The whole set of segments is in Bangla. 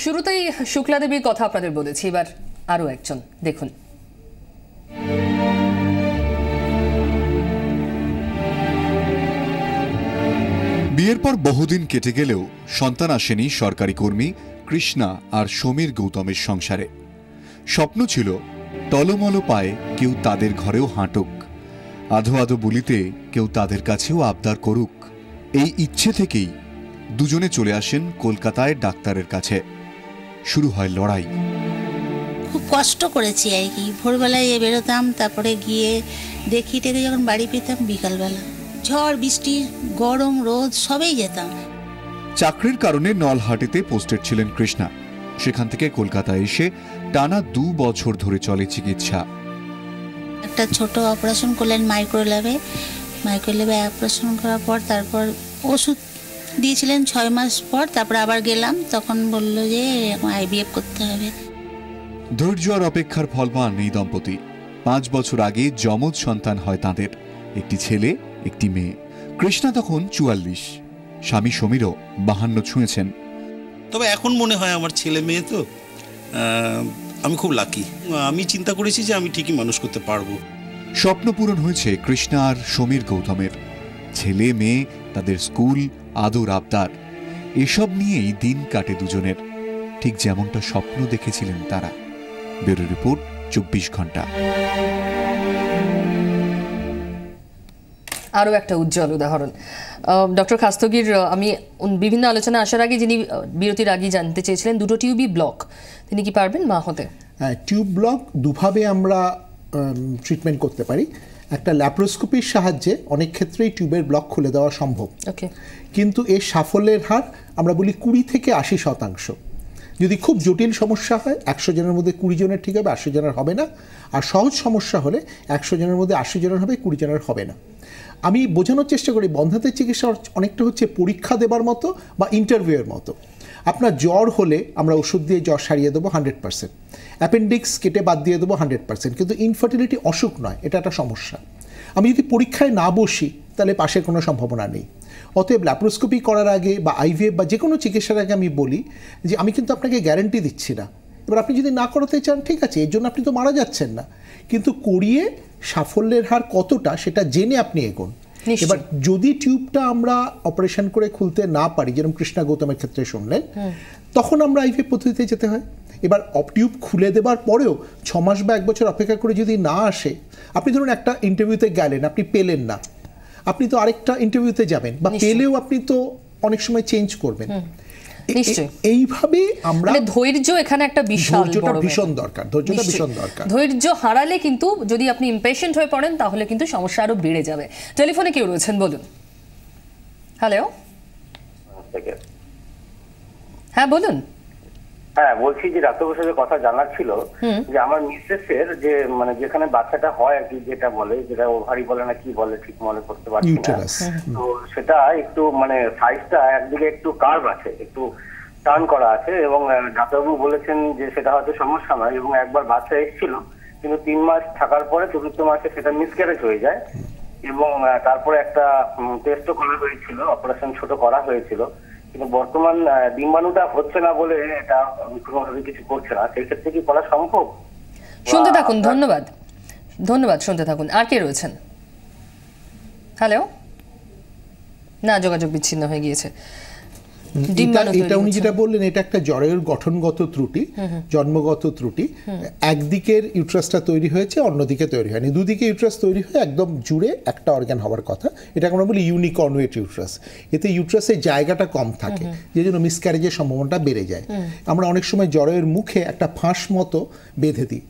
শুরুতেই শুক্লা দেবীর কথা আপনাদের বলেছি, এবার আরো একজন দেখুন। বিয়ের পর বহুদিন কেটে গেলেও সন্তান আসেনি সরকারি কর্মী কৃষ্ণা আর সমীর গৌতমের সংসারে। স্বপ্ন ছিল টলমল পায়ে কেউ তাদের ঘরেও হাঁটুক, আধো আধো বলিতে কেউ তাদের কাছেও আবদার করুক। এই ইচ্ছে থেকেই দুজনে চলে আসেন কলকাতায় ডাক্তারের কাছে। শুরু হয় লড়াই। খুব কষ্ট করেছি আর কি। ভোরবেলায় বেরোতাম, তারপরে গিয়ে দেখি টেকে যখন বাড়ি পেতাম বিকালবেলা, ঝড় বৃষ্টি গরম রোদ সবেই যেতাম। চাকরির কারণে নলহাটিতে পোস্টেড ছিলেন কৃষ্ণা। সেখান থেকে কলকাতায় এসে টানা 2 বছর ধরে চলে চিকিৎসা। একটা ছোট অপারেশন করলেন মাইক্রোল্যাবে অপারেশন করার পর তারপর ওষুধ দিয়েছিলেন 6 মাস পর। তারপর আবার গেলাম, তখন বললো যে আইভিএফ করতে হবে। ধৈর্য আর অপেক্ষার ফল পান এই দম্পতি। 5 বছর আগে যমজ সন্তান হয় তাঁদের, একটি ছেলে একটি মেয়ে। কৃষ্ণা তখন 44, স্বামী সমীরও 52 ছুঁয়েছেন। তবে এখন মনে হয় আমার ছেলে মেয়ে তো আমি খুব লাকি। আমি চিন্তা করেছি যে আমি ঠিকই মানুষ করতে পারবো। স্বপ্ন পূরণ হয়েছে কৃষ্ণা আর সমীর গৌতমের। ছেলে মেয়ে, তাদের স্কুল, আদর আবদার, এসব নিয়েই দিন কাটে দুজনের, ঠিক যেমনটা স্বপ্ন দেখেছিলেন তারা। ব্যুরো রিপোর্ট, 24 ঘন্টা। আরও একটা উজ্জ্বল উদাহরণ। ডক্টর খাস্তগীর, আমি বিভিন্ন আলোচনা আসার আগে যিনি বিরতির আগে জানতে চেয়েছিলেন, দুটো টিউবই ব্লক, তিনি কি পারবেন মা হতে? হ্যাঁ, টিউব ব্লক দুভাবে আমরা ট্রিটমেন্ট করতে পারি। একটা ল্যাপ্রোস্কোপির সাহায্যে অনেক ক্ষেত্রেই টিউবের ব্লক খুলে দেওয়া সম্ভব, কিন্তু এর সাফল্যের হার আমরা বলি 20 থেকে 80%। যদি খুব জটিল সমস্যা হয় 100 জনের মধ্যে 20 জনের ঠিক হবে, 80 জনের হবে না। আর সহজ সমস্যা হলে 100 জনের মধ্যে 80 জনের হবে, 20 জনের হবে না। আমি বোঝানোর চেষ্টা করি বন্ধ্যাত্বের চিকিৎসা অনেকটা হচ্ছে পরীক্ষা দেবার মতো বা ইন্টারভিউয়ের মতো। আপনার জ্বর হলে আমরা ওষুধ দিয়ে জ্বর সারিয়ে দেবো 100%, অ্যাপেন্ডিক্স কেটে বাদ দিয়ে দেবো 100%, কিন্তু ইনফার্টিলিটি অসুখ নয়, এটা একটা সমস্যা। আমি যদি পরীক্ষায় না বসি তাহলে পাশের কোনো সম্ভাবনা নেই। অতএব ল্যাপ্রোস্কোপি করার আগে বা আইভিএফ বা যে কোনো চিকিৎসার আগে আমি বলি যে আমি কিন্তু আপনাকে গ্যারান্টি দিচ্ছি না। এবার আপনি যদি না করাতে চান ঠিক আছে, এর জন্য আপনি তো মারা যাচ্ছেন না, কিন্তু করিয়ে সাফল্যের হার কতটা সেটা জেনে আপনি এগোন। এবার যদি টিউবটা আমরা অপারেশন করে খুলতে না পারি, যেরকম কৃষ্ণা গৌতমের ক্ষেত্রে শুনলেন, তখন আমরা আইভিএফ পদ্ধতিতে যেতে হয়। এবার টিউব খুলে দেবার পরেও 6 মাস বা 1 বছর অপেক্ষা করে যদি না আসে, আপনি ধরুন একটা ইন্টারভিউতে গেলেন, আপনি পেলেন না, আপনি তো আরেকটা ইন্টারভিউতে যাবেন, বা পেলেও আপনি তো অনেক সময় চেঞ্জ করবেন। এইভাবে আমরা ধৈর্য এখানে একটা ভীষণ দরকার। ধৈর্যটা ভীষণ দরকার। ধৈর্য হারালে কিন্তু, যদি আপনি ইমপেশেন্ট হয়ে পড়েন, তাহলে কিন্তু সমস্যা আরো বেড়ে যাবে। টেলিফোনে কেউ রয়েছেন, বলুন। হ্যালো, হ্যাঁ বলুন। হ্যাঁ, বলছি যে ডাক্তারবাবুর সাথে কথা জানার ছিল যে আমার মিসেসের যে মানে যেখানে বাচ্চাটা হয় আর কি, যেটা বলে, যেটা ওভারি বলে না কি বলে ঠিক মনে করতে পারছি না, তো সেটা একটু মানে সাইজটা একদিকে একটু কার্ভ আছে, একটু টার্ন করা আছে, এবং ডাক্তারবাবু বলেছেন যে সেটা হয়তো সমস্যা নয়। এবং একবার বাচ্চা এসেছিল, কিন্তু 3 মাস থাকার পরে 4th মাসে সেটা মিসক্যারেজ হয়ে যায়, এবং তারপরে একটা টেস্টও করা হয়েছিল, অপারেশন ছোট করা হয়েছিল, কিন্তু বর্তমান ডিম্বাণুটা হচ্ছে না বলে এটা কোনোভাবে কিছু করছে না। সেই ক্ষেত্রে কি করা সম্ভব? শুনতে থাকুন, ধন্যবাদ, শুনতে থাকুন। আর কে রয়েছেন? হ্যালো, না, যোগাযোগ বিচ্ছিন্ন হয়ে গিয়েছে। এটা উনি যেটা বললেন, এটা একটা জ্বরের গঠনগত ত্রুটি, জন্মগত ত্রুটি। একদিকের ইউট্রাসটা তৈরি হয়েছে, অন্যদিকে তৈরি হয়নি। দুদিকে ইউট্রাস তৈরি হয়ে একদম জুড়ে একটা অর্গান হওয়ার কথা। এটাকে আমরা বলি ইউনিকর্নুয়েট ইউট্রাস। এতে ইউট্রাসের জায়গাটা কম থাকে, যে জন্য মিসক্যারেজের সম্ভাবনাটা বেড়ে যায়। আমরা অনেক সময় জ্বরের মুখে একটা ফাঁস মতো বেঁধে দিই,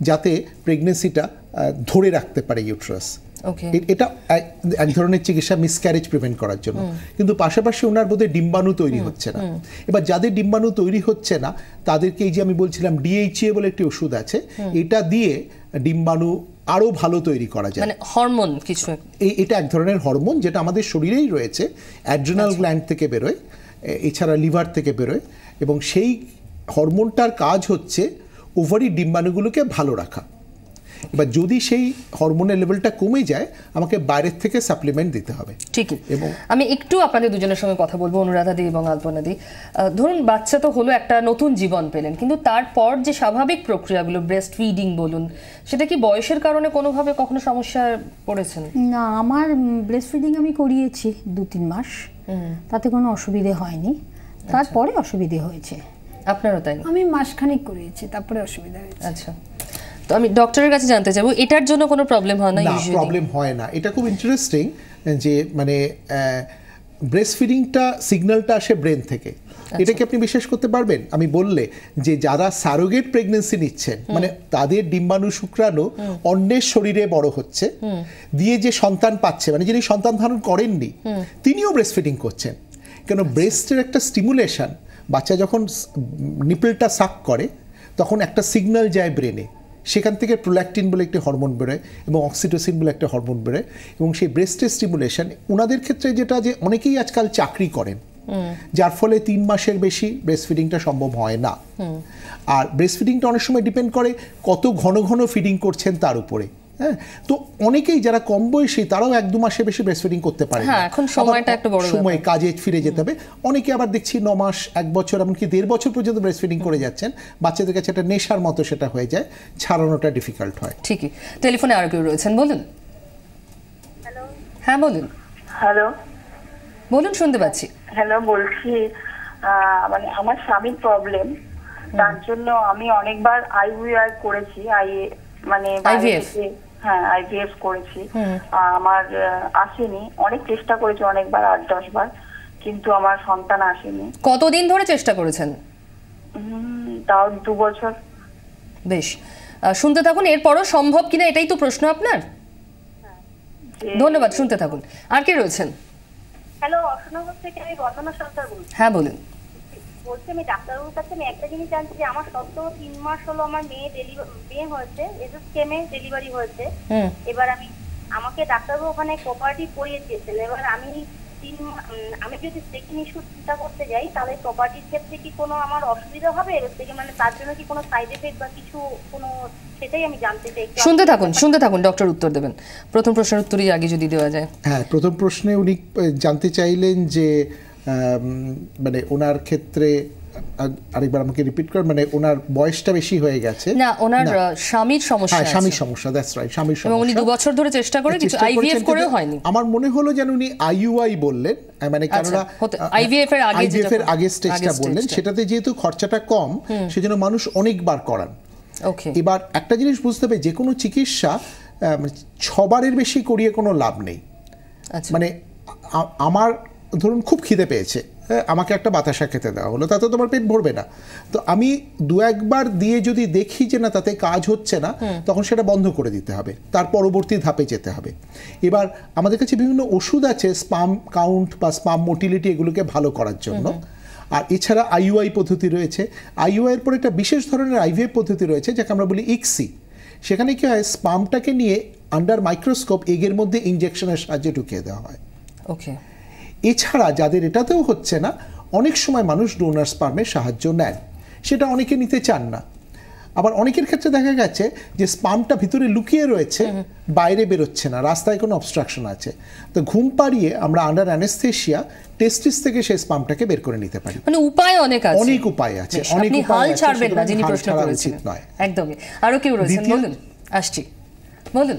যাতে প্রেগনেন্সিটা ধরে রাখতে পারে ইউট্রাস। এটা এক ধরনের চিকিৎসা মিসক্যারেজ প্রিভেন্ট করার জন্য। কিন্তু পাশাপাশি ওনার বোধহয় ডিম্বাণু তৈরি হচ্ছে না। এবার যাদের ডিম্বাণু তৈরি হচ্ছে না, তাদেরকে এই যে আমি বলছিলাম ডিএইচএ বলে একটি ওষুধ আছে, এটা দিয়ে ডিম্বাণু আরো ভালো তৈরি করা যায়। মানে হরমোন কিছু, এটা এক ধরনের হরমোন যেটা আমাদের শরীরেই রয়েছে, অ্যাড্রিনাল গ্ল্যান্ড থেকে বেরোয়, এছাড়া লিভার থেকে বেরোয়, এবং সেই হরমোনটার কাজ হচ্ছে ওভারি ডিম্বাণুগুলোকে ভালো রাখা। এবার যদি সেই হরমোনের লেভেলটা কমে যায় আমাকে বাইরের থেকে সাপ্লিমেন্ট দিতে হবে। ঠিকই। এবং আমি একটু আপনাদের দুজনের সঙ্গে কথা বলবো, অনুরাধাদি এবং আলপনাদি। ধরুন বাচ্চা তো হলো, একটা নতুন জীবন পেলেন, কিন্তু তারপর যে স্বাভাবিক প্রক্রিয়াগুলো, ব্রেস্ট ফিডিং বলুন, সেটা কি বয়সের কারণে কোনোভাবে কখনো সমস্যায় পড়েছেন? না, আমার ব্রেস্ট ফিডিং আমি করিয়েছি 2-3 মাস, তাতে কোনো অসুবিধে হয়নি। তারপরে অসুবিধে হয়েছে। আপনারও তাই? আমি মাসখানেক করিয়েছি, তারপরে অসুবিধা হয়েছে। আচ্ছা, তো আমি ডক্টরের কাছে জানতে চাইবো, এটার জন্য কোনো প্রবলেম হয় না? না, প্রবলেম হয় না। এটা খুব ইন্টারেস্টিং যে মানে ব্রেস্ট ফিডিংটা সিগন্যালটা আসে ব্রেন থেকে। এটাকে আপনি বিশ্বাস করতে পারবেন? আমি বললে যে যারা সারোগেট প্রেগন্যান্সি নিচ্ছেন, মানে তাদের ডিম্বাণু শুক্রাণু অন্যের শরীরে বড় হচ্ছে, দিয়ে যে সন্তান পাচ্ছে, মানে যিনি সন্তান ধারণ করেননি তিনিও ব্রেস্ট ফিডিং করছেন। কেন, ব্রেস্টের একটা স্টিমুলেশন, বাচ্চা যখন নিপলটা সাক করে তখন একটা সিগন্যাল যায় ব্রেনে, সেখান থেকে প্রোল্যাকটিন বলে একটি হরমোন বেরোয় এবং অক্সিটোসিন বলে একটা হরমোন বেরোয়, এবং সেই ব্রেস্টের স্টিমুলেশন ওনাদের ক্ষেত্রে যেটা, যে অনেকেই আজকাল চাকরি করেন, যার ফলে 3 মাসের বেশি ব্রেস্ট ফিডিংটা সম্ভব হয় না। আর ব্রেস্ট ফিডিংটা অনেক সময় ডিপেন্ড করে কত ঘন ঘন ফিডিং করছেন তার উপরে। হ্যাঁ, তো অনেকেই যারা কম বয়সী তারাও 1-2 মাসের বেশি ব্রেস্ট ফিডিং করতে পারে না। এখন সময়টা একটা বড় সময়, কাজে ফিরে যেতে হবে। অনেকে আবার দেখছি 9 মাস, 1 বছর, এমনকি 1.5 বছর পর্যন্ত ব্রেস্ট ফিডিং করে যাচ্ছেন। বাচ্চাদের কাছে একটা নেশার মতো সেটা হয়ে যায়, ছাড়ানোটা ডিফিকাল্ট হয়। ঠিকই। টেলিফোনে আর কেউ রয়েছেন, বলুন। হ্যালো। হ্যাঁ বলুন। হ্যালো বলুন, শুনতে পাচ্ছি। হ্যালো, বলছি মানে আমার স্বামীর প্রবলেম, তার জন্য আমি অনেকবার আইভিএফ করেছি, মানে হ্যাঁ আইভিএফ করেছি, আমার আসেনি। অনেক চেষ্টা করেছি, অনেকবার 8-10 বার, কিন্তু আমার সন্তান আসেনি। কতদিন ধরে চেষ্টা করেছেন? তাও 2 বছর। বেশ, শুনতে থাকুন, এরপরও সম্ভব কিনা এটাই তো প্রশ্ন আপনার। ধন্যবাদ, শুনতে থাকুন। আর কে রয়েছেন? হ্যালো, অশোকনগর থেকে আমি বন্দনা সরকার বলছি। হ্যাঁ বলুন। বলছি আমি ডাক্তারবাবুর কাছে আমি একটা জিনিস জানছি যে আমার সত্ত্বেও 3 মাস হলো আমার মেয়ে হয়েছে, এসএসকেএমে ডেলিভারি হয়েছে। এবার আমাকে ডাক্তারবাবু ওখানে কোঅপারেটিভ করিয়ে দিয়েছেন। এবার আমি যদি সেকেন্ড ইস্যু চিন্তা করতে যাই, তাহলে প্রপার্টির ক্ষেত্রে কি কোনো আমার অসুবিধা হবে? এবার থেকে মানে তার জন্য কি কোনো সাইড এফেক্ট বা কিছু কোনো, সেটাই আমি জানতে চাই। শুনতে থাকুন, ডক্টর উত্তর দেবেন। প্রথম প্রশ্নের উত্তরই আগে যদি দেওয়া যায়। হ্যাঁ, প্রথম প্রশ্নে উনি জানতে চাইলেন যে মানে ওনার ক্ষেত্রে, আরেকবার আমাকে রিপিট করেন, মানে ওনার বয়সটা বেশি হয়ে গেছে না, ওনার স্বামীর সমস্যা। হ্যাঁ, স্বামীর সমস্যা, দ্যাটস রাইট, স্বামীর সমস্যা। এবং উনি 2 বছর ধরে চেষ্টা করে, কিছু আইভিএফ করেও হয়নি। আমার মনে হলো যেন উনি আইইউআই বললেন, মানে কেননা আইভিএফ এর আগে স্টেজটা বললেন, সেটাতে যেহেতু খরচাটা কম, সেজন্য মানুষ অনেকবার করান। ওকে, এবার একটা জিনিস বুঝতে হবে, যে কোনো চিকিৎসা 6 বারের বেশি করিয়ে কোনো লাভ নেই। মানে আমার ধরুন খুব খিদে পেয়েছে, আমাকে একটা বাতাসা খেতে দেওয়া হলো, তাতে তোমার পেট ভরবে না। তো আমি 2-1 বার দিয়ে যদি দেখি যে না তাতে কাজ হচ্ছে না, তখন সেটা বন্ধ করে দিতে হবে, তার পরবর্তী ধাপে যেতে হবে। এবার আমাদের কাছে বিভিন্ন ওষুধ আছে স্পাম কাউন্ট বা স্পাম মোটিলিটি, এগুলোকে ভালো করার জন্য। আর এছাড়া আইইউআই পদ্ধতি রয়েছে। আইইউআই এর পর একটা বিশেষ ধরনের আইভিএফ পদ্ধতি রয়েছে, যাকে আমরা বলি ইক্সি। সেখানে কি হয়, স্পামটাকে নিয়ে আন্ডার মাইক্রোস্কোপ এগের মধ্যে ইনজেকশনের সাহায্যে ঢুকিয়ে দেওয়া হয়। ওকে। এছাড়া যাদের এটাতেও হচ্ছে না, অনেক সময় মানুষ ডোনার স্পার্মের সাহায্য নেন, সেটা অনেকে নিতে চান না। আবার অনেকের ক্ষেত্রে দেখা গেছে যে স্পামটা ভিতরে লুকিয়ে রয়েছে, বাইরে বেরোচ্ছে না, রাস্তায় কোনো অবস্ট্রাকশন আছে, তো ঘুম পাড়িয়ে আমরা আন্ডার অ্যানেস্থেসিয়া টেস্টিস থেকে সেই স্পামটাকে বের করে নিতে পারি। মানে উপায় অনেক আছে, অনেক উপায় আছে, অনেক উপায় আছে, ছাড়বেন না যিনি প্রশ্ন করেছেন। একদমই। আরো কেউ রয়েছেন, বলুন। আসছি, বলুন।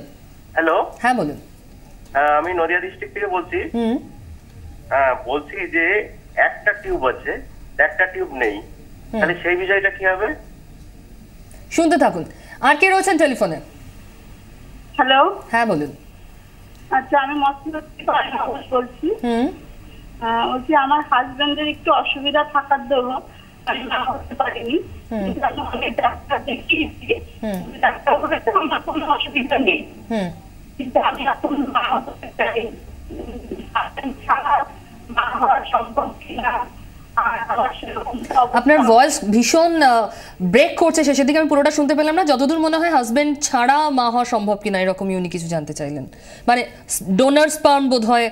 হ্যালো। হ্যাঁ বলুন। আমি নদিয়া ডিস্ট্রিক্ট থেকে বলছি। হ্যাঁ, বলছি যে একটা টিউব আছে, একটা টিউব নেই, তাহলে সেই বিষয়টা কি হবে? শুনতে থাকুন। আর কে রয়েছেন টেলিফোনে? হ্যালো। হ্যাঁ বলুন। আচ্ছা, আমি মসজিদ থেকে বলছি। বলছি আমার হাজবেন্ডের একটু অসুবিধা থাকার জন্য আমি না হতে পারিনি, আমি অনেক ডাক্তার দেখিয়েছি, ডাক্তার বলেছে আমার কোনো অসুবিধা নেই, কিন্তু আমি এখন মা হতে চাই, ছাড়া মা হওয়া সম্ভব কিনা আপনার ভয়েস ভীষণ ব্রেক করছে, শেষের দিকে আমি পুরোটা শুনতে পেলাম না। যতদূর মনে হয় হাজবেন্ড ছাড়া মা হওয়া সম্ভব কিনা এরকমই উনি কিছু জানতে চাইলেন, মানে ডোনার স্পার্ম বোধহয়।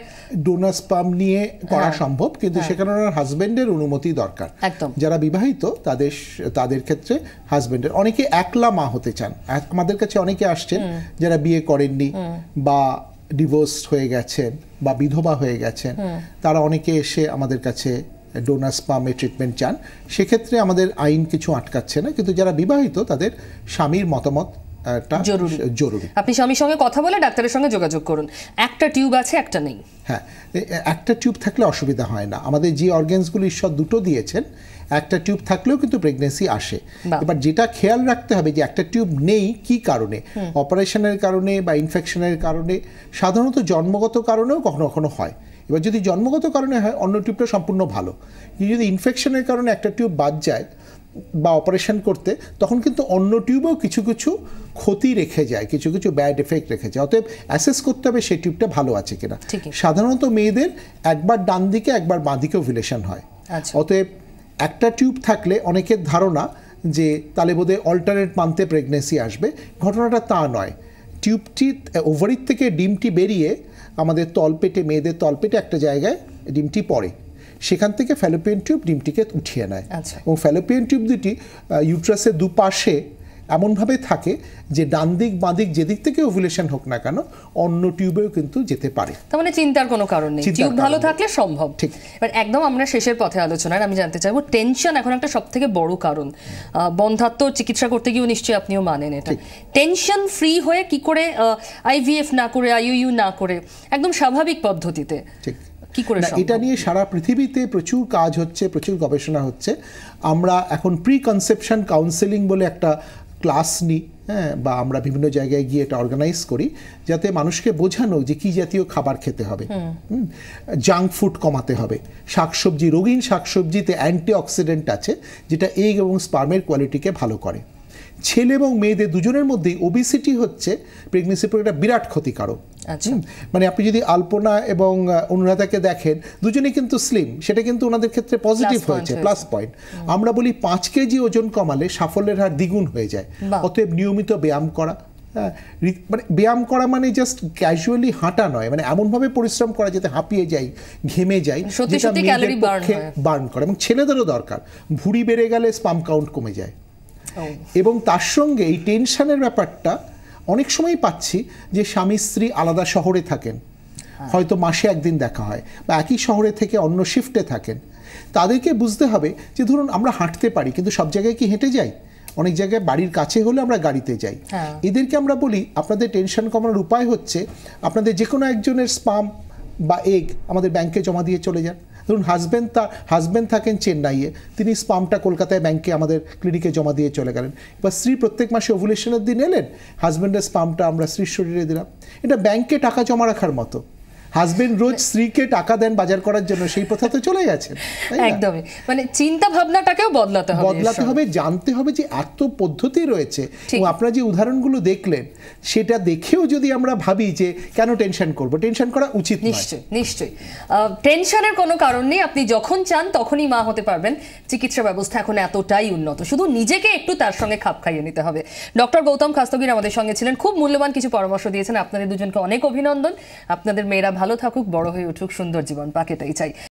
ডোনার স্পার্ম নিয়ে করা সম্ভব, কিন্তু সেখানে ওনার হাজবেন্ডের অনুমতি দরকার। একদম। যারা বিবাহিত তাদের ক্ষেত্রে হাজবেন্ডের, অনেকে একলা মা হতে চান। আমাদের কাছে অনেকে আসছেন যারা বিয়ে করেননি বা ডিভোর্স হয়ে গেছেন বা বিধবা হয়ে গেছেন, তারা অনেকে এসে আমাদের কাছে ডোনার স্পার্মের ট্রিটমেন্ট চান। সেক্ষেত্রে আমাদের আইন কিছু আটকাচ্ছে না, কিন্তু যারা বিবাহিত তাদের স্বামীর মতামত জরুরি। আপনি স্বামীর সঙ্গে কথা বলে ডাক্তারের সঙ্গে যোগাযোগ করুন। একটা টিউব আছে, একটা নেই। হ্যাঁ, একটা টিউব থাকলে অসুবিধা হয় না। আমাদের যে অর্গানসগুলো ঈশ্বর দুটো দিয়েছেন, একটা টিউব থাকলেও কিন্তু প্রেগনেন্সি আসে। এবার যেটা খেয়াল রাখতে হবে যে একটা টিউব নেই কি কারণে, অপারেশনের কারণে বা ইনফেকশনের কারণে, সাধারণত জন্মগত কারণেও কখনো কখনো হয়। এবার যদি জন্মগত কারণে হয়, অন্য টিউবটা সম্পূর্ণ ভালো। যদি ইনফেকশনের কারণে একটা টিউব বাদ যায় বা অপারেশন করতে, তখন কিন্তু অন্য টিউবেও কিছু কিছু ক্ষতি রেখে যায়, কিছু কিছু ব্যাড এফেক্ট রেখে যায়। অতএব অ্যাসেস করতে হবে সেই টিউবটা ভালো আছে কিনা। সাধারণত মেয়েদের একবার ডান দিকে একবার বাঁ দিকে ওভুলেশন হয়। অতএব একটা টিউব থাকলে অনেকের ধারণা যে তাহলে বোধহয় অল্টারনেট মান্থে প্রেগনেন্সি আসবে। ঘটনাটা তা নয়। টিউবটি ওভারির থেকে ডিমটি বেরিয়ে আমাদের তলপেটে, মেয়েদের তলপেটে একটা জায়গায় ডিমটি পড়ে, সেখান থেকে ফ্যালোপিয়ান টিউব ডিমটিকে উঠিয়ে নেয়। এবং ফ্যালোপিয়ান টিউব দুটি ইউট্রাসের দুপাশে এমনভাবে থাকে যে ডান দিক বাঁ দিক যেদিক থেকে ওভুলেশন হোক না কেন, অন্য টিউবেও কিন্তু যেতে পারে। তার মানে চিন্তার কোনো কারণ নেই, টিউব ভালো থাকলে সম্ভব। ঠিক। এবার একদম আমরা শেষের পথে আলোচনার, আমি জানতে চাইবো টেনশন এখন একটা সবথেকে বড় কারণ। বন্ধাত্ম চিকিৎসা করতে গিয়েও নিশ্চয়ই আপনিও মানেন এটা। টেনশন ফ্রি হয়ে কি করে আইভিএফ না করে, আইইউ না করে, একদম স্বাভাবিক পদ্ধতিতে কি করে? এটা নিয়ে সারা পৃথিবীতে প্রচুর কাজ হচ্ছে, প্রচুর গবেষণা হচ্ছে। আমরা এখন প্রি কনসেপশন কাউন্সেলিং বলে একটা ক্লাস নিই, হ্যাঁ, বা আমরা বিভিন্ন জায়গায় গিয়ে এটা অর্গানাইজ করি, যাতে মানুষকে বোঝানো যে কি জাতীয় খাবার খেতে হবে। জাঙ্ক ফুড কমাতে হবে। শাকসবজি, রঙিন শাকসবজিতে অ্যান্টিঅক্সিডেন্ট আছে যেটা এগ এবং স্পার্মের কোয়ালিটিকে ভালো করে। ছেলে এবং মেয়েদের দুজনের মধ্যেই ওবেসিটি হচ্ছে প্রেগনেন্সির পর একটা বিরাট ক্ষতিকারক। মানে আপনি যদি আলপনা এবং অনুরাধাকে দেখেন, দুজনেই কিন্তু স্লিম, সেটা কিন্তু ওনাদের ক্ষেত্রে পজিটিভ হয়েছে, প্লাস পয়েন্ট। আমরা বলি 5 কেজি ওজন কমালে সাফল্যের হার দ্বিগুণ হয়ে যায়। অতএব নিয়মিত ব্যায়াম করা, মানে ব্যায়াম করা মানে জাস্ট ক্যাজুয়ালি হাঁটা নয়, মানে এমনভাবে পরিশ্রম করা যাতে হাঁপিয়ে যাই, ঘেমে যাই, যেটা মেয়েদের পক্ষে বার্ন করে। এবং ছেলেদেরও দরকার। ভুঁড়ি বেড়ে গেলে স্পার্ম কাউন্ট কমে যায়। এবং তার সঙ্গে এই টেনশনের ব্যাপারটা অনেক সময় পাচ্ছি যে স্বামী স্ত্রী আলাদা শহরে থাকেন, হয়তো মাসে একদিন দেখা হয়, বা একই শহরে থেকে অন্য শিফটে থাকেন। তাদেরকে বুঝতে হবে যে ধরুন আমরা হাঁটতে পারি, কিন্তু সব জায়গায় কি হেঁটে যাই? অনেক জায়গায় বাড়ির কাছে হলে আমরা গাড়িতে যাই। এদেরকে আমরা বলি আপনাদের টেনশন কমানোর উপায় হচ্ছে আপনাদের যে কোনো একজনের স্পার্ম বা এগ আমাদের ব্যাংকে জমা দিয়ে চলে যান। ধরুন হাজব্যান্ড থাকেন চেন্নাইয়ে, তিনি স্পার্মটা কলকাতায় ব্যাংকে আমাদের ক্লিনিকে জমা দিয়ে চলে গেলেন। এবার স্ত্রী প্রত্যেক মাসে ওভুলেশনের দিন এলেন, হাজব্যান্ডের স্পার্মটা আমরা স্ত্রীর শরীরে দিলাম। এটা ব্যাংকে টাকা জমা রাখার মতো। হাজবেন্ড রোজ স্ত্রীকে টাকা দেন বাজার করার জন্য, সেই প্রথা তো চলে গেছে। একদমই, মানে চিন্তা ভাবনাটাকেও বদলাতে হবে, জানতে হবে যে এত পদ্ধতি রয়েছে। এবং আপনারা যে উদাহরণগুলো দেখলেন, সেটা দেখেও যদি আমরা ভাবি যে কেন টেনশন করব, টেনশন করা উচিত নয়। নিশ্চয়ই টেনশনের কোনো কারণ নেই। আপনি যখন চান তখনই মা হতে পারবেন। চিকিৎসা ব্যবস্থা এখন এতটাই উন্নত, শুধু নিজেকে একটু তার সঙ্গে খাপ খাইয়ে নিতে হবে। ডক্টর গৌতম খাস্তগির আমাদের সঙ্গে ছিলেন, খুব মূল্যবান কিছু পরামর্শ দিয়েছেন। আপনাদের দুজনকে অনেক অভিনন্দন। আপনাদের মেয়েরা ভালো থাকুক, বড় হয়ে উঠুক, সুন্দর জীবন পাক, এটাই চাই।